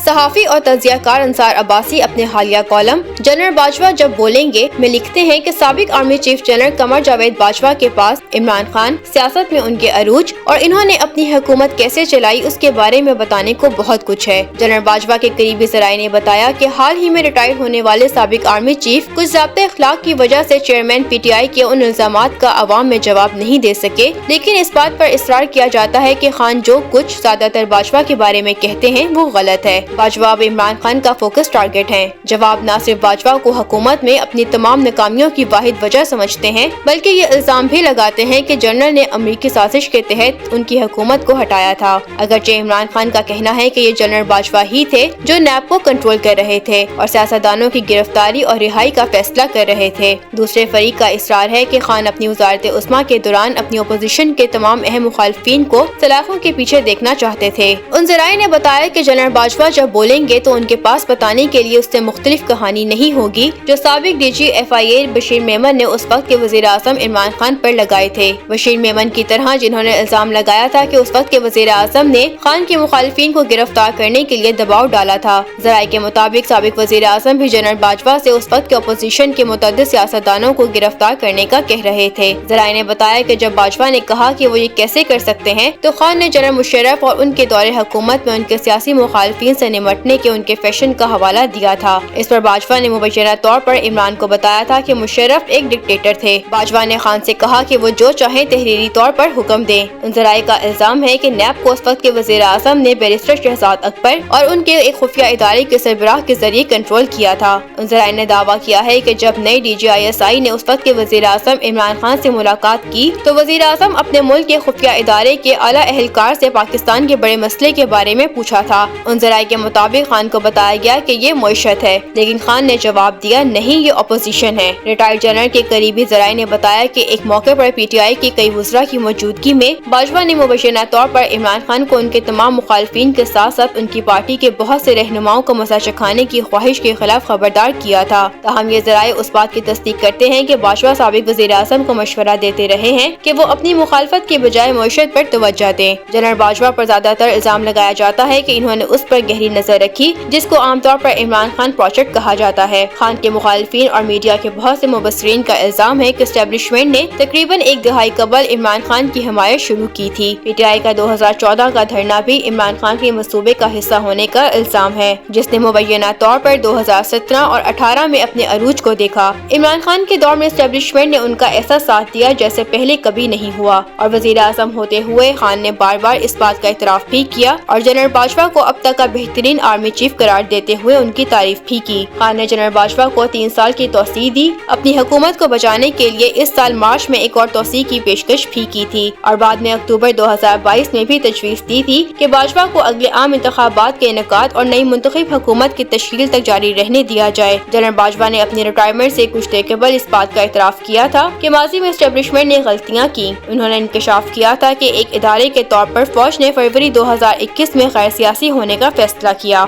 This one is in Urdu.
صحافی اور تجزیہ کار انصار عباسی اپنے حالیہ کالم جنرل باجوہ جب بولیں گے میں لکھتے ہیں کہ سابق army chief general Qamar Javed Bajwa کے پاس عمران خان سیاست میں ان کے عروج اور انہوں نے اپنی حکومت کیسے چلائی اس کے بارے میں بتانے کو بہت کچھ ہے۔ جنرل باجوہ کے قریبی ذرائع نے بتایا کہ حال ہی میں ریٹائر ہونے والے سابق آرمی چیف کچھ ضابطۂ اخلاق کی وجہ سے چیئرمین پی ٹی آئی کے ان الزامات کا عوام میں جواب نہیں دے سکے، لیکن اس بات پر اصرار کیا جاتا ہے کہ خان جو کچھ زیادہ تر باجوہ کے بارے میں کہتے ہیں وہ غلط ہے۔ باجوہ اب عمران خان کا فوکس ٹارگٹ ہیں۔ جواب نہ صرف باجوہ کو حکومت میں اپنی تمام ناکامیوں کی واحد وجہ سمجھتے ہیں بلکہ یہ الزام بھی لگاتے ہیں کہ جنرل نے امریکی سازش کے تحت ان کی حکومت کو ہٹایا تھا، اگرچہ عمران خان کا کہنا ہے کہ یہ جنرل باجوہ ہی تھے جو نیب کو کنٹرول کر رہے تھے اور سیاستدانوں کی گرفتاری اور رہائی کا فیصلہ کر رہے تھے۔ دوسرے فریق کا اصرار ہے کہ خان اپنی وزارت عظمیٰ کے دوران اپنی اپوزیشن کے تمام اہم مخالفین کو سلاخوں کے پیچھے دیکھنا چاہتے تھے۔ ان ذرائع نے بتایا کہ جنرل باجوہ جب بولیں گے تو ان کے پاس بتانے کے لیے اس سے مختلف کہانی نہیں ہوگی جو سابق ڈی جی ایف آئی اے بشیر میمن نے اس وقت کے وزیر اعظم عمران خان پر لگائے تھے۔ بشیر میمن کی طرح جنہوں نے الزام لگایا تھا کہ اس وقت کے وزیر اعظم نے خان کے مخالفین کو گرفتار کرنے کے لیے دباؤ ڈالا تھا۔ ذرائع کے مطابق سابق وزیر اعظم بھی جنرل باجوہ سے اس وقت کے اپوزیشن کے متعدد سیاستدانوں کو گرفتار کرنے کا کہہ رہے تھے۔ ذرائع نے بتایا کہ جب باجوہ نے کہا کہ وہ یہ کیسے کر سکتے ہیں تو خان نے جنرل مشرف اور ان کے دور حکومت میں ان کے سیاسی مخالفین سے نمٹنے کے ان کے فیشن کا حوالہ دیا تھا۔ اس پر باجوہ نے مبینہ طور پر عمران کو بتایا تھا کہ مشرف ایک ڈکٹیٹر تھے۔ باجوہ نے خان سے کہا کہ وہ جو چاہیں تحریری طور پر حکم دیں۔ ان ذرائع کا الزام ہے کہ نیب کو اس وقت کے وزیر اعظم نے بیرسٹر شہزاد اکبر اور ان کے ایک خفیہ ادارے کے سربراہ کے ذریعے کنٹرول کیا تھا۔ ان ذرائع نے دعویٰ کیا ہے کہ جب نئے D G I S I نے اس وقت کے وزیر اعظم عمران خان سے ملاقات کی تو وزیر اعظم اپنے ملک کے خفیہ ادارے کے اعلیٰ اہلکار سے پاکستان کے بڑے مسئلے کے بارے میں پوچھا تھا۔ ان ذرائع کے مطابق خان کو بتایا گیا کہ یہ معیشت ہے، لیکن خان نے جواب دیا نہیں یہ اپوزیشن ہے۔ ریٹائرڈ جنرل کے قریبی ذرائع نے بتایا کہ ایک موقع پر پی ٹی آئی کے کئی وزراء کی موجودگی میں باجوہ نے مبینہ طور پر عمران خان کو ان کے تمام مخالفین کے ساتھ ساتھ ان کی پارٹی کے بہت سے رہنماؤں کو مزہ چکھانے کی خواہش کے خلاف خبردار کیا تھا۔ تاہم یہ ذرائع اس بات کی تصدیق کرتے ہیں کہ باجوہ سابق وزیر اعظم کو مشورہ دیتے رہے ہیں کہ وہ اپنی مخالفت کے بجائے معیشت پر توجہ دیں۔ جنرل باجوہ پر زیادہ تر الزام لگایا جاتا ہے کہ انہوں نے اس پر گہری نظر رکھی جس کو عام طور پر عمران خان پروجیکٹ کہا جاتا ہے۔ خان کے مخالفین اور میڈیا کے بہت سے مبصرین کا الزام ہے کہ اسٹیبلشمنٹ نے تقریباً ایک دہائی قبل عمران خان کی حمایت شروع کی تھی۔ پی ٹی آئی کا 2014 کا دھرنا بھی عمران خان کے منصوبے کا حصہ ہونے کا الزام ہے، جس نے مبینہ طور پر 2017 اور 18 میں اپنے عروج کو دیکھا۔ عمران خان کے دور میں اسٹیبلشمنٹ نے ان کا ایسا ساتھ دیا جیسے پہلے کبھی نہیں ہوا، اور وزیر اعظم ہوتے ہوئے خان نے بار بار اس بات کا اعتراف بھی کیا اور جنرل باجوہ کو اب تک کا بہترین آرمی چیف قرار دیتے ہوئے ان کی تعریف بھی کی۔ خان نے جنرل باجوہ کو 3 سال کی توسیع دی۔ اپنی حکومت کو بچانے کے لیے اس سال مارچ میں ایک اور توسیع کی پیشکش بھی کی تھی اور بعد میں اکتوبر 2022 میں بھی تجویز دی تھی کہ باجوہ کو اگلے عام انتخابات کے انعقاد اور نئی منتخب حکومت کی تشکیل تک جاری رہنے دیا جائے۔ جنرل باجوہ نے اپنی ریٹائرمنٹ سے کچھ دیر قبل اس بات کا اعتراف کیا تھا کہ ماضی میں اسٹیبلشمنٹ نے غلطیاں کی۔ انہوں نے انکشاف کیا تھا کہ ایک ادارے کے طور پر فوج نے فروری 2021 میں غیر سیاسی ہونے کا فیصلہ کیا۔